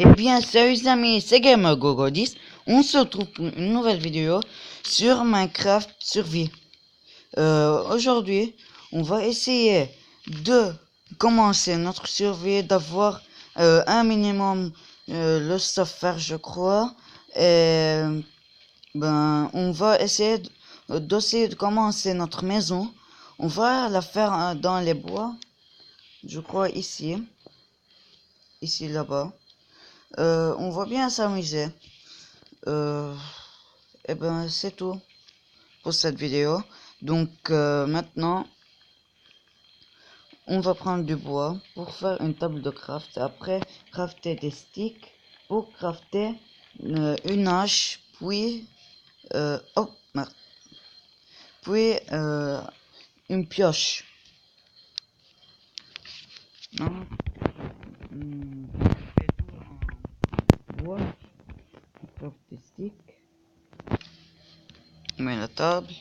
Eh bien, salut les amis, c'est GamerGogo10. On se retrouve pour une nouvelle vidéo sur Minecraft Survie. Aujourd'hui, on va essayer de commencer notre survie, d'avoir un minimum le stuff faire, je crois. Et on va essayer d'essayer de commencer notre maison. On va la faire dans les bois, je crois ici, là-bas. On va bien s'amuser. Et ben c'est tout pour cette vidéo. Donc maintenant on va prendre du bois pour faire une table de craft. Après crafter des sticks pour crafter une hache, puis oh merde, puis une pioche. Non, on fait tout en bois. On craft des sticks. On met la table.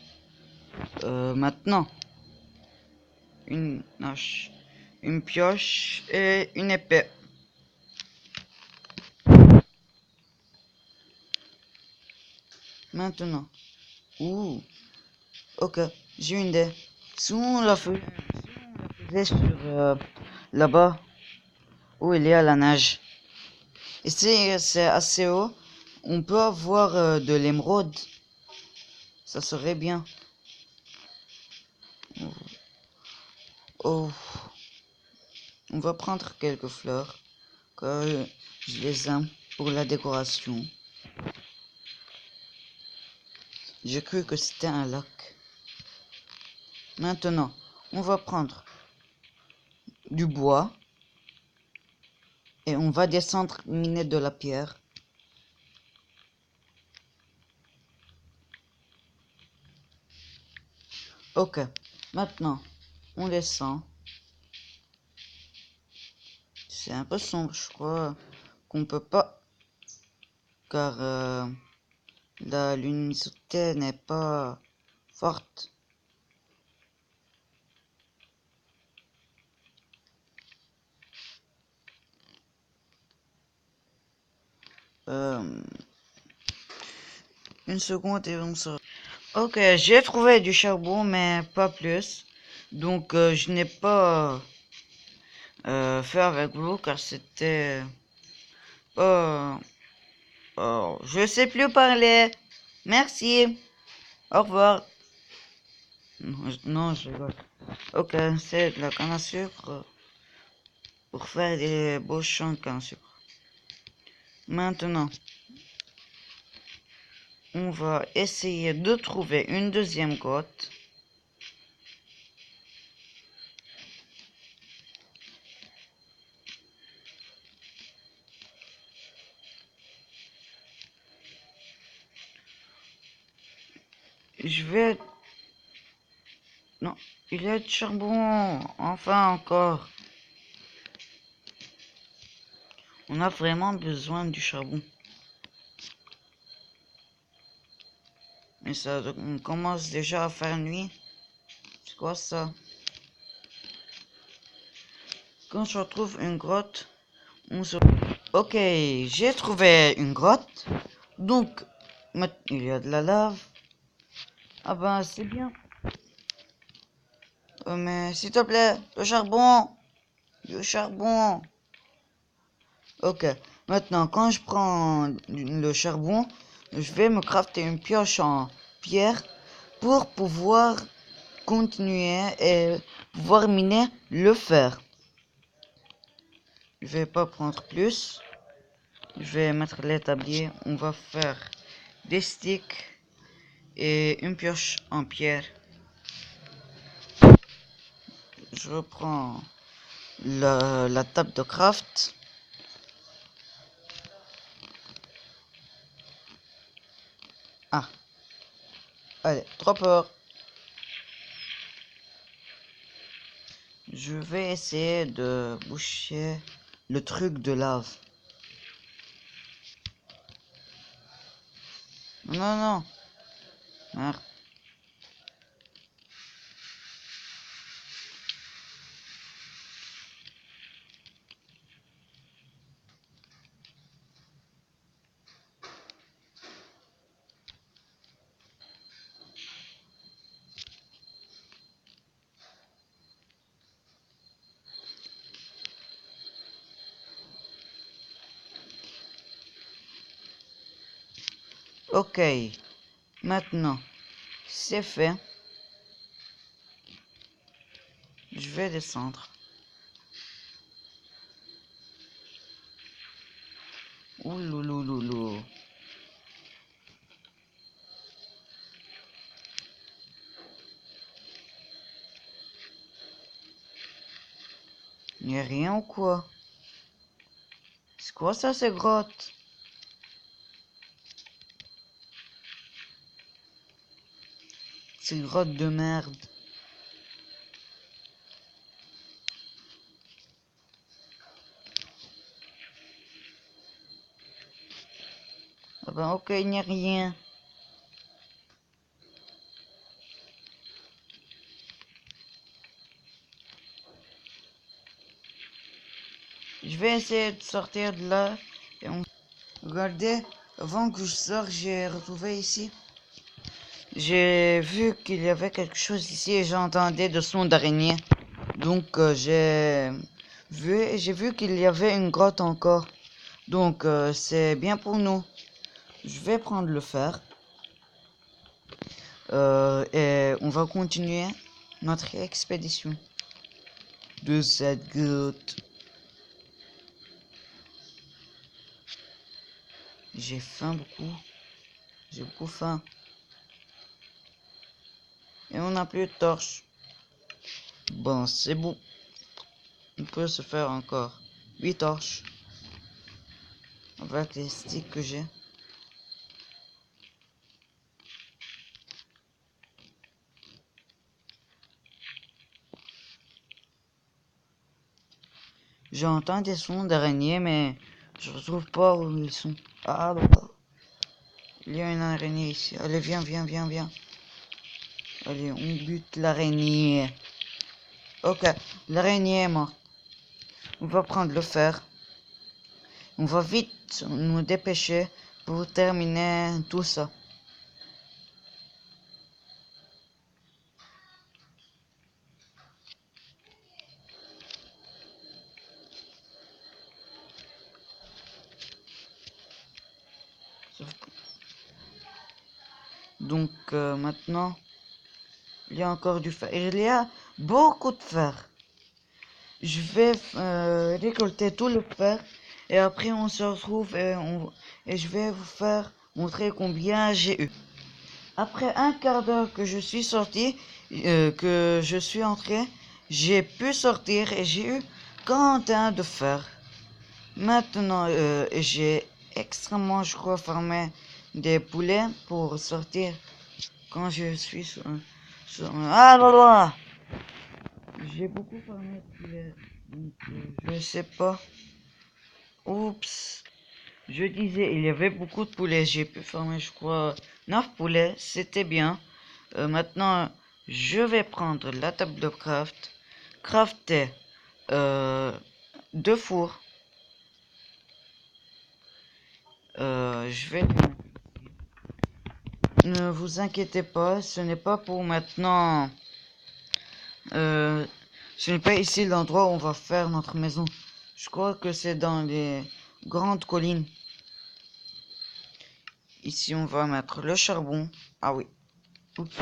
Maintenant une hache, une pioche et une épée. Maintenant, ouh, ok, j'ai une idée. Si on la faisait sur là-bas où il y a la neige, et c'est assez haut, on peut avoir de l'émeraude. Ça serait bien. Oh, on va prendre quelques fleurs, car je les aime pour la décoration. J'ai cru que c'était un lac. Maintenant, on va prendre du bois et on va descendre miner de la pierre. Ok, maintenant on descend. C'est un peu sombre, je crois qu'on peut pas, car la luminosité n'est pas forte. Une seconde et on se... Ok, j'ai trouvé du charbon, mais pas plus. Donc je n'ai pas fait avec vous, car c'était pas... Oh, je sais plus parler. Merci. Au revoir. Non, je rigole. Ok, c'est de la canne à sucre pour faire des beaux champs de canne à sucre. Maintenant, on va essayer de trouver une deuxième grotte. Je vais... Non, il y a du charbon. Enfin encore. On a vraiment besoin du charbon. Et ça, on commence déjà à faire nuit. C'est quoi ça? Quand je retrouve une grotte, on se... Ok, j'ai trouvé une grotte. Donc, il y a de la lave. Ah ben, c'est bien. Mais s'il te plaît, le charbon. Le charbon. Ok, maintenant, quand je prends le charbon, je vais me crafter une pioche en pierre pour pouvoir continuer et pouvoir miner le fer. Je vais pas prendre plus. Je vais mettre l'établi. On va faire des sticks et une pioche en pierre. Je reprends la table de craft. Ah, allez, 3 peurs. Je vais essayer de boucher le truc de lave. Non, non. Merde. Ok. Maintenant, c'est fait. Je vais descendre. Ouh loulouloulou. Il n'y a rien ou quoi? C'est quoi ça, ces grottes? Ces grottes de merde. Ah ben ok, il n'y a rien. Je vais essayer de sortir de là. Et regardez, avant que je sorte, j'ai retrouvé ici. J'ai vu qu'il y avait quelque chose ici et j'entendais de sons d'araignée. Donc j'ai vu qu'il y avait une grotte encore. Donc c'est bien pour nous. Je vais prendre le fer. Et on va continuer notre expédition de cette grotte. J'ai faim beaucoup. J'ai beaucoup faim. Et on n'a plus de torches. Bon, c'est bon. On peut se faire encore 8 torches. Avec les sticks que j'ai. J'entends des sons d'araignées, mais je retrouve pas où ils sont. Ah, là-bas. Il y a une araignée ici. Allez, viens, viens, viens, viens. Allez, on bute l'araignée. Ok, l'araignée est morte. On va prendre le fer. On va vite nous dépêcher pour terminer tout ça. Donc maintenant, il y a encore du fer. Il y a beaucoup de fer. Je vais récolter tout le fer et après on se retrouve et je vais vous faire montrer combien j'ai eu. Après un quart d'heure que je suis sorti, que je suis entré, j'ai pu sortir et j'ai eu 41 de fer. Maintenant, j'ai extrêmement, je crois, farmé des poulets pour sortir quand je suis ah là là! J'ai beaucoup farmé de poulets, donc je sais pas. Oups! Je disais, il y avait beaucoup de poulets. J'ai pu farmer, je crois, 9 poulets. C'était bien. Maintenant, je vais prendre la table de craft. Crafter 2 fours. Je vais... Ne vous inquiétez pas, ce n'est pas pour maintenant. Ce n'est pas ici l'endroit où on va faire notre maison. Je crois que c'est dans les grandes collines. Ici, on va mettre le charbon. Ah oui. Oups.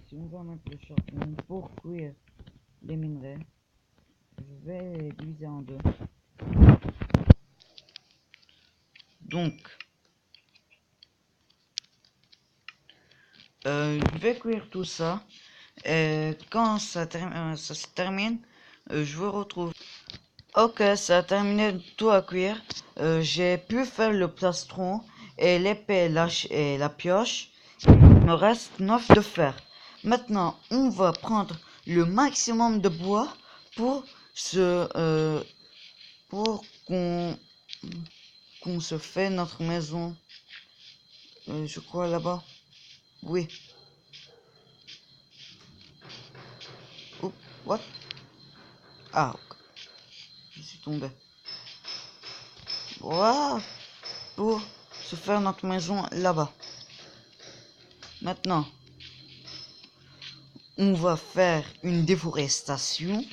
Ici, on va mettre le charbon pour cuire les minerais. Je vais les diviser en deux. Donc, je vais cuire tout ça. Et quand ça se termine, je vous retrouve. Ok, ça a terminé tout à cuire. J'ai pu faire le plastron et l'épée et la pioche. Il me reste 9 de fer. Maintenant, on va prendre le maximum de bois pour pour qu'on se fait notre maison. Je crois là-bas. Oui. Oups, what? Ah, je suis tombé. Voilà. Pour se faire notre maison là-bas. Maintenant, on va faire une déforestation.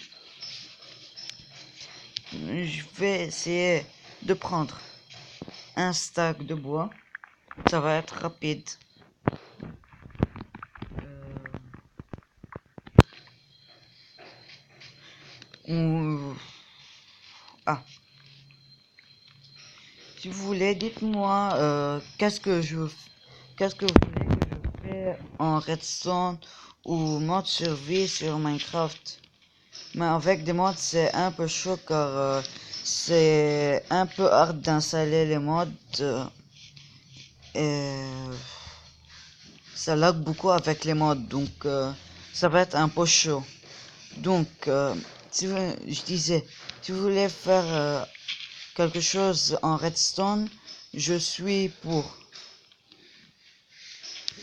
Je vais essayer de prendre un stack de bois. Ça va être rapide. Ah, si vous voulez, dites-moi qu'est-ce que vous voulez que je fais en redstone ou mode survie sur Minecraft. Mais avec des mods, c'est un peu chaud car c'est un peu hard d'installer les mods et ça lag beaucoup avec les mods, donc ça va être un peu chaud. Donc, je disais, si vous voulez faire quelque chose en redstone, je suis pour.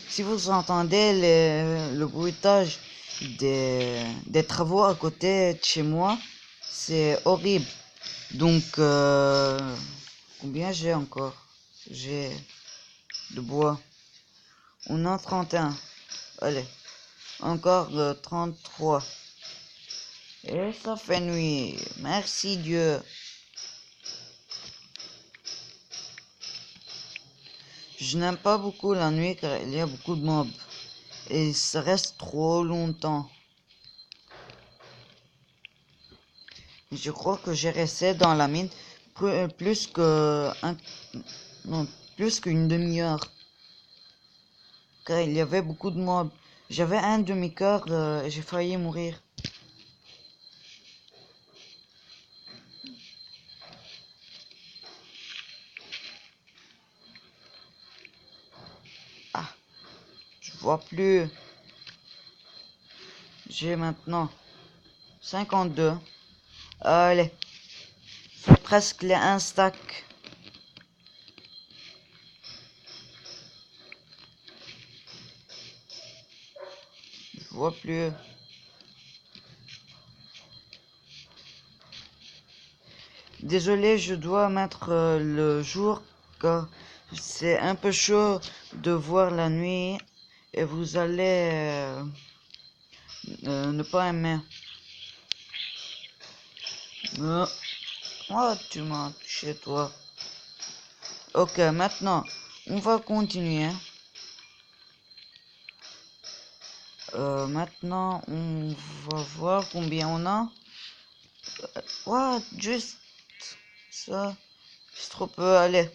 Si vous entendez le bruitage des travaux à côté de chez moi, c'est horrible. Donc, combien j'ai encore? J'ai de bois. On a 31. Allez, encore 33. Et ça fait nuit. Merci Dieu. Je n'aime pas beaucoup la nuit car il y a beaucoup de mobs. Et ça reste trop longtemps. Je crois que j'ai resté dans la mine plus que non, plus qu'une demi-heure. Car il y avait beaucoup de mobs. J'avais un demi-cœur et j'ai failli mourir. Ah, je vois plus. J'ai maintenant 52. Allez, c'est presque les 1 stack. Je vois plus. Désolé, je dois mettre le jour car c'est un peu chaud de voir la nuit et vous allez ne pas aimer. Oh, tu m'as touché toi. Ok, maintenant, on va continuer. Maintenant, on va voir combien on a. What? Juste ça. C'est trop peu. Allez.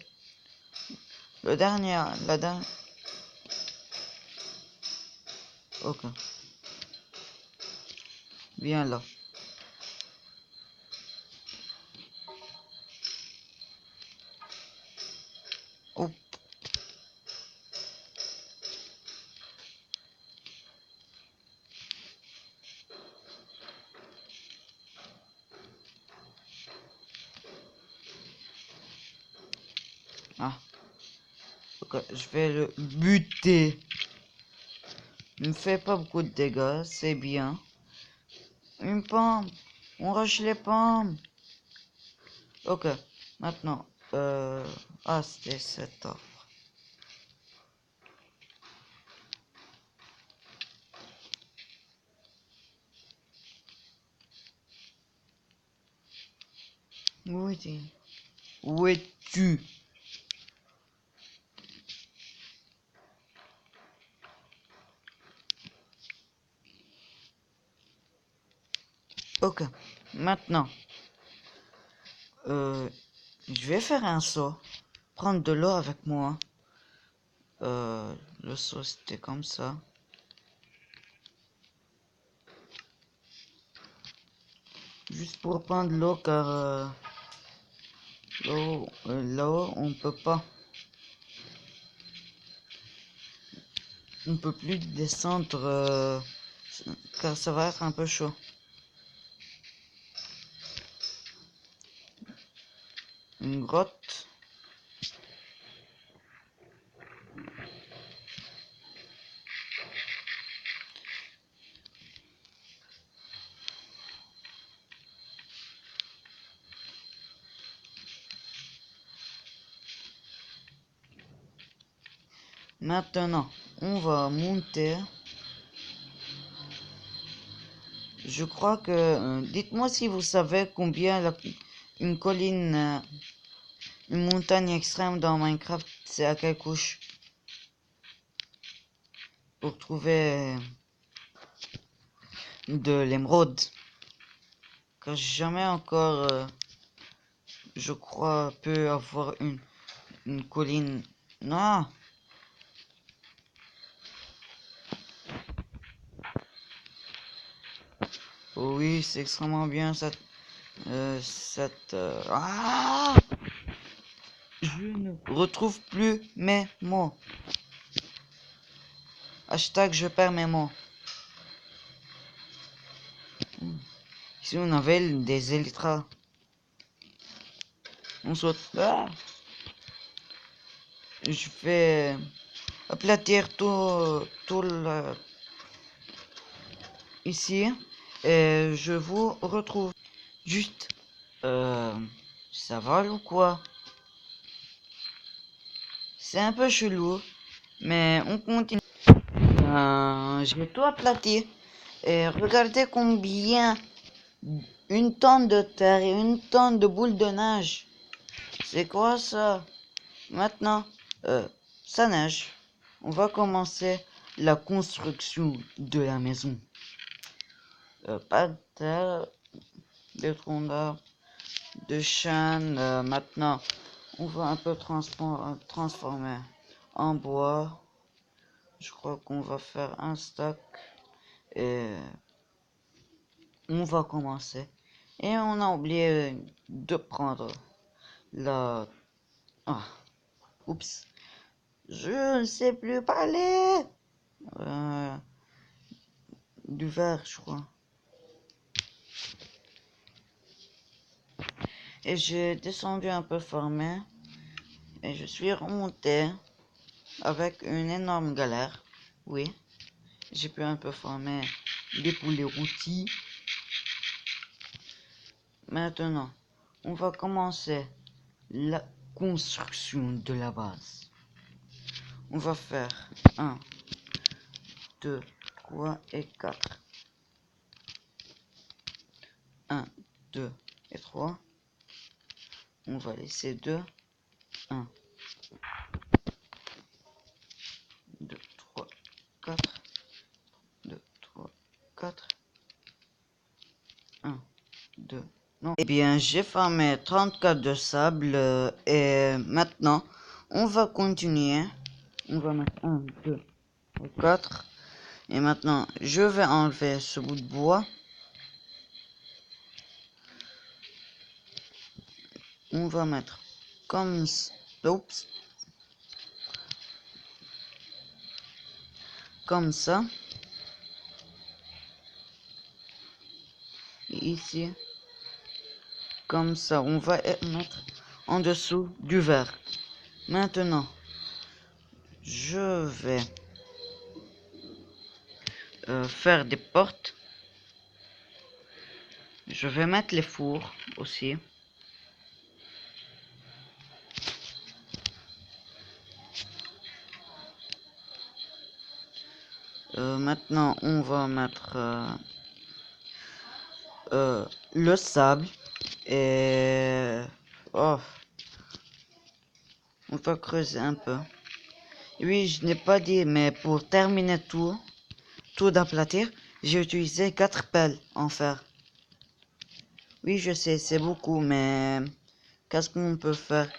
Le dernier. La dernière. Ok. Viens là. Oh. Ah. Ok, je vais le buter. Il me fait pas beaucoup de dégâts, c'est bien. Une pomme. On rush les pommes. Ok. Maintenant. Ah, c'était cet arbre. Où es-tu? Où es-tu? Ok. Maintenant. Je vais faire un saut. Prendre de l'eau avec moi. Le saut c'était comme ça. Juste pour prendre l'eau car là-haut on peut pas. On peut plus descendre car ça va être un peu chaud. Une grotte. Maintenant, on va monter. Je crois que... dites-moi si vous savez combien une colline une montagne extrême dans Minecraft, c'est à quelle couche? Pour trouver de l'émeraude. Car jamais encore, je crois, peut avoir une colline. Non! Oh oui, c'est extrêmement bien Ah! Je ne retrouve plus mes mots. Hashtag je perds mes mots. Ici on avait des élytras. On saute. Ah! Je vais aplatir tout ici. Et je vous retrouve. Juste. Ça va ou quoi? C'est un peu chelou. Mais on continue. Je vais tout aplatir. Et regardez combien une tonne de terre et une tonne de boules de neige. C'est quoi ça? Maintenant, ça neige. On va commencer la construction de la maison. Pas de terre, des troncs d'arbres, de chêne. Maintenant, on va un peu transformer en bois. Je crois qu'on va faire un stack et on va commencer. Et on a oublié de prendre la... Ah, oups. Je ne sais plus parler. Du verre, je crois. Et j'ai descendu un peu formé. Et je suis remonté avec une énorme galère. Oui. J'ai pu un peu former des poulets rôtis. Maintenant, on va commencer la construction de la base. On va faire 1, 2, 3 et 4. 1, 2 et 3. On va laisser 2. 1, 2, 3, 4. 2, 3, 4. 1, 2. Non. Eh bien, j'ai formé 34 de sable et maintenant, on va continuer. On va mettre 1, 2, 3, 4. Et maintenant, je vais enlever ce bout de bois. On va mettre comme ça. Oups. Comme ça. Et ici. Comme ça. On va mettre en dessous du verre. Maintenant, je vais faire des portes. Je vais mettre les fours aussi. Maintenant, on va mettre le sable et oh, on va creuser un peu. Oui, je n'ai pas dit, mais pour terminer tout d'aplatir, j'ai utilisé 4 pelles en fer. Oui, je sais, c'est beaucoup, mais qu'est-ce qu'on peut faire?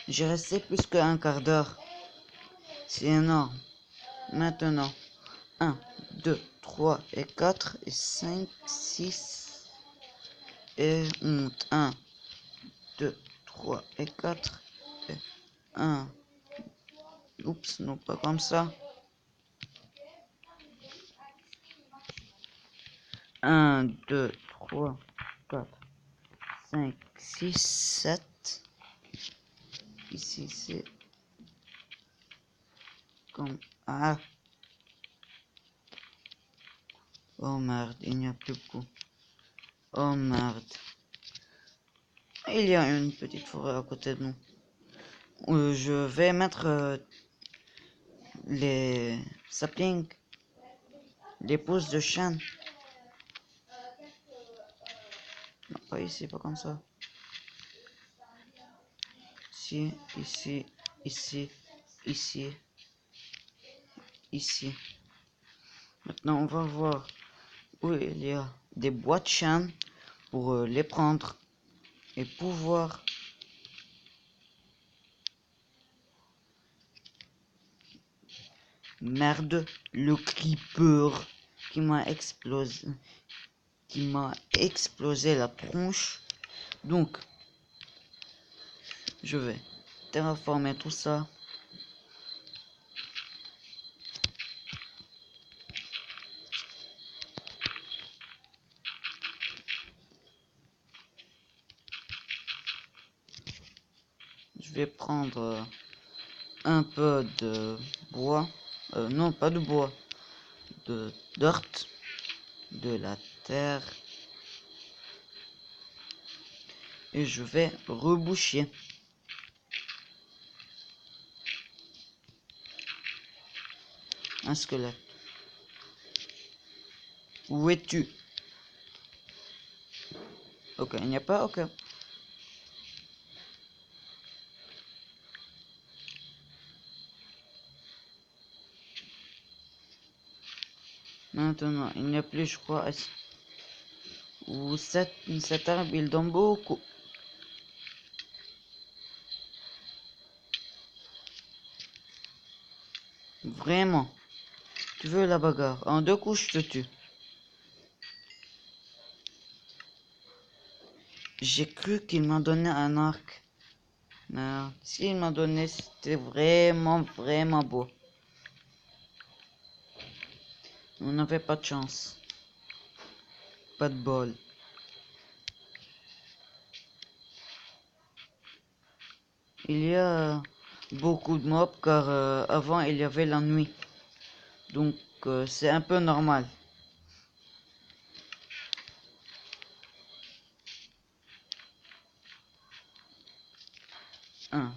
J'ai resté plus qu'un quart d'heure. C'est énorme. Maintenant, 1, 2, 3 et 4 et 5, 6. Et on monte 1, 2, 3 et 4. Et 1. Oups, non pas comme ça. 1, 2, 3, 4, 5, 6, 7. Ici, c'est comme... Ah. Oh merde, il n'y a plus beaucoup. Oh merde. Il y a une petite forêt à côté de nous. Je vais mettre les saplings, les pousses de chêne. Non, pas ici, pas comme ça. ici, ici, ici, ici, ici. Maintenant, on va voir où il y a des boîtes de chaînes pour les prendre et pouvoir merde, le creeper qui m'a explosé la tronche. Donc je vais terraformer tout ça. Je vais prendre un peu de bois, non pas de bois, de dirt, de la terre, et je vais reboucher. Un squelette. Où es-tu? Ok, il n'y a pas, ok. Maintenant, il n'y a plus, je crois, ou cet arbre, il donne beaucoup. Vraiment. Tu veux la bagarre? En 2 coups, je te tue. J'ai cru qu'il m'a donné un arc. Non, s'il m'a donné, c'était vraiment beau. On n'avait pas de chance. Pas de bol. Il y a beaucoup de mobs car avant il y avait la nuit. Donc c'est un peu normal. Un,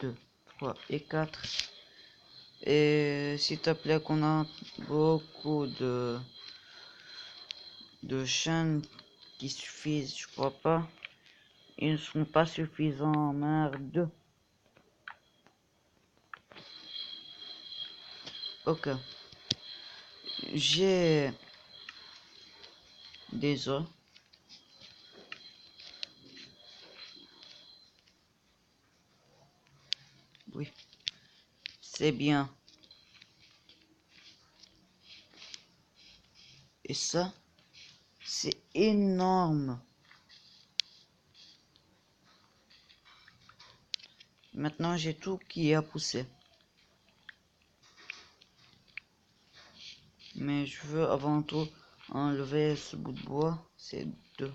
2, 3 et 4. Et s'il te plaît qu'on a beaucoup de chaînes qui suffisent, je crois pas. Ils ne sont pas suffisants, merde. Ok. J'ai des os. Oui. C'est bien. Et ça, c'est énorme. Maintenant, j'ai tout qui a poussé. Mais je veux avant tout enlever ce bout de bois. C'est 2.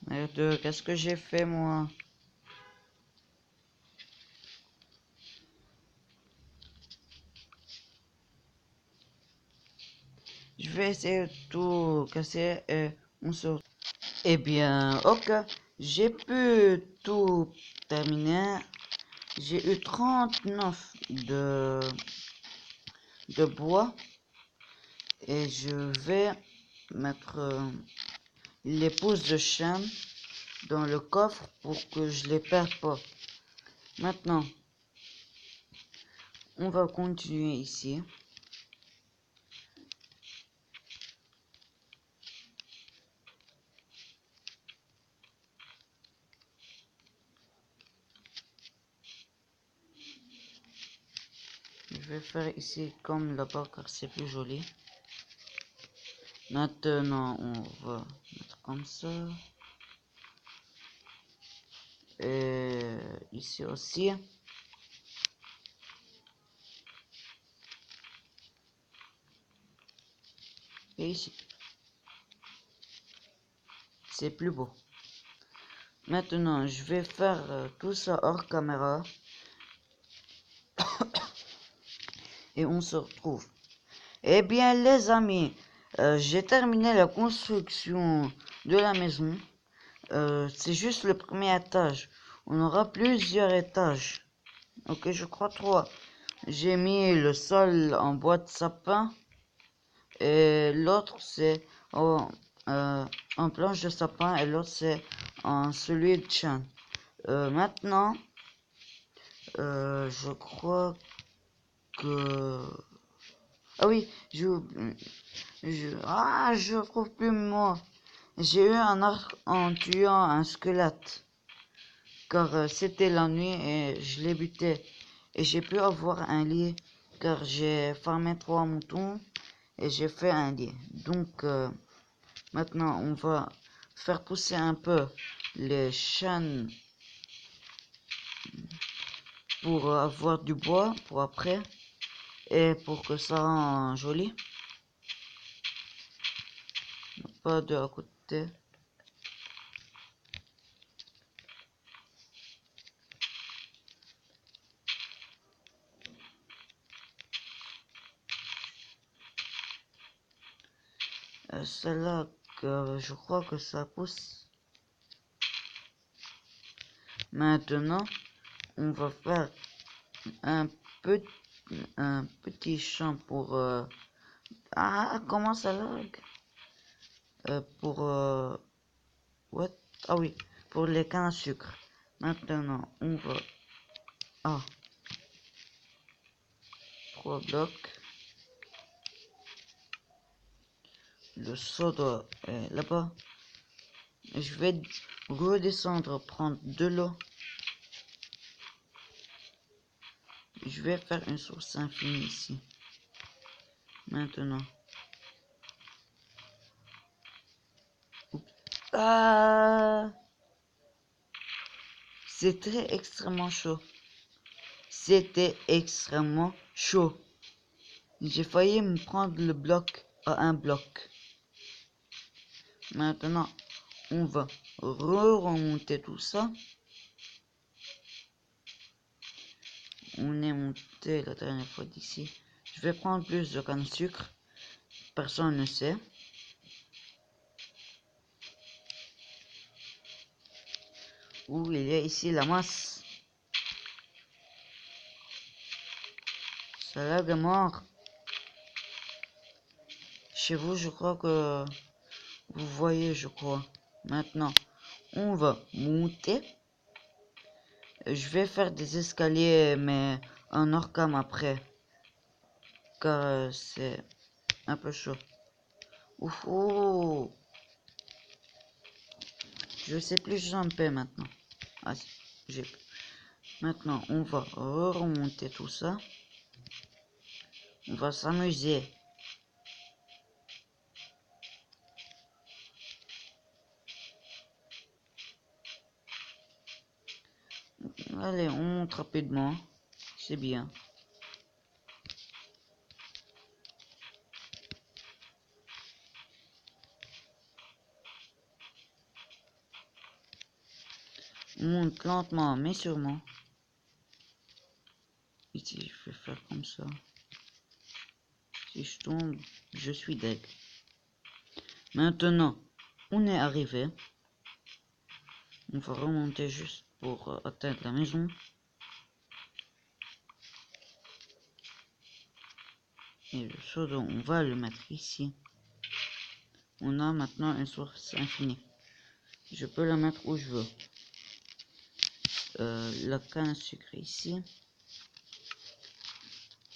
Merde, qu'est-ce que j'ai fait moi? Je vais essayer de tout casser et on se... Eh bien, ok. J'ai pu tout terminer. J'ai eu 39 de bois. Et je vais mettre les pousses de chaîne dans le coffre pour que je les perde pas. Maintenant, on va continuer ici. Je vais faire ici comme là-bas car c'est plus joli. Maintenant, on va mettre comme ça. Et ici aussi. Et ici. C'est plus beau. Maintenant, je vais faire tout ça hors caméra. Et on se retrouve. Eh bien, les amis, j'ai terminé la construction de la maison. C'est juste le premier étage. on aura plusieurs étages. Ok, je crois 3. J'ai mis le sol en bois de sapin. Et l'autre c'est en planche de sapin. Et l'autre c'est en celui de chêne. Maintenant, je crois que... Ah oui, je trouve plus moi. J'ai eu un arc en tuant un squelette. Car c'était la nuit et je l'ai buté. Et j'ai pu avoir un lit. Car j'ai farmé 3 moutons. Et j'ai fait un lit. Donc maintenant on va faire pousser un peu les chênes. Pour avoir du bois pour après. Et pour que ça rend joli. Pas de à côté. Celle-là, je crois que ça pousse. Maintenant, on va faire un petit champ pour... comment ça lag? Pour... what? Ah oui, pour les cannes à sucre. Maintenant, on va... Ah, 3 blocs. Le soda est là-bas. Je vais redescendre, prendre de l'eau. Je vais faire une source infinie ici. Maintenant. Ah, c'était extrêmement chaud. C'était extrêmement chaud. J'ai failli me prendre le bloc à un bloc. Maintenant, on va remonter tout ça. On est monté la dernière fois d'ici. Je vais prendre plus de canne à sucre. Personne ne sait. Où il y a ici la masse. Ça lag à mort. Chez vous, je crois que vous voyez, je crois. Maintenant, on va monter. Je vais faire des escaliers, mais en orcam après. Car c'est un peu chaud. Ouf, oh. Je sais plus jumper maintenant. Ah, j'ai... Maintenant, on va remonter tout ça. On va s'amuser. Allez, on monte rapidement. C'est bien. On monte lentement, mais sûrement. Ici, je vais faire comme ça. Si je tombe, je suis deg. Maintenant, on est arrivé. On va remonter juste pour atteindre la maison. Et le soda, on va le mettre ici. On a maintenant une source infinie. Je peux la mettre où je veux. La canne à sucre ici.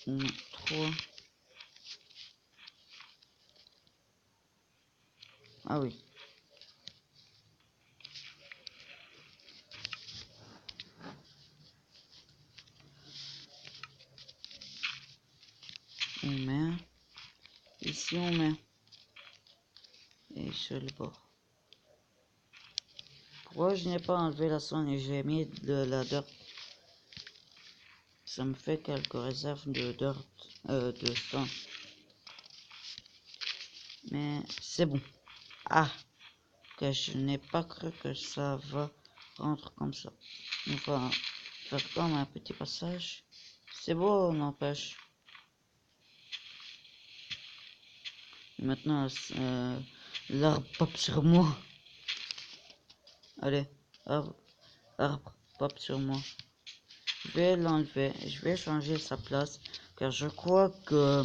On met 3. Ah oui. On met. Ici on met. Et sur le bord. Pourquoi je n'ai pas enlevé la sonde et j'ai mis de la dirt? Ça me fait quelques réserves de dirt. De stone. Mais c'est bon. Ah, que je n'ai pas cru que ça va rentrer comme ça. On va faire comme un petit passage. C'est beau, n'empêche. Maintenant, l'arbre pop sur moi. Allez, arbre, arbre, pop sur moi. Je vais l'enlever. Je vais changer sa place. Car je crois que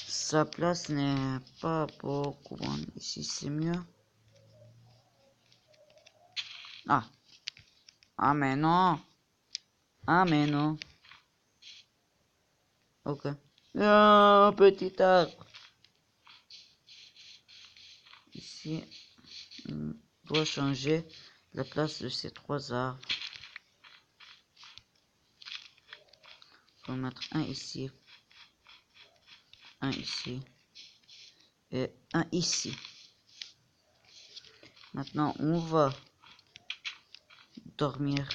sa place n'est pas beaucoup bonne. Ici, c'est mieux. Ah. Ah, mais non. Ah, mais non. Ok. Oh, petit arbre. Ici, on doit changer la place de ces 3 arbres. On va mettre un ici. Un ici. Et un ici. Maintenant, on va dormir.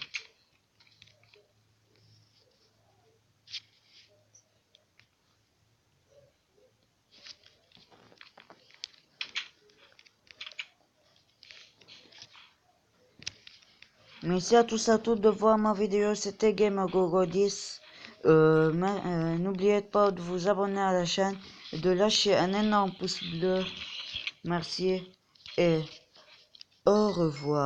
Merci à tous de voir ma vidéo. C'était GamerGogo10. N'oubliez pas de vous abonner à la chaîne et de lâcher un énorme pouce bleu. Merci et au revoir.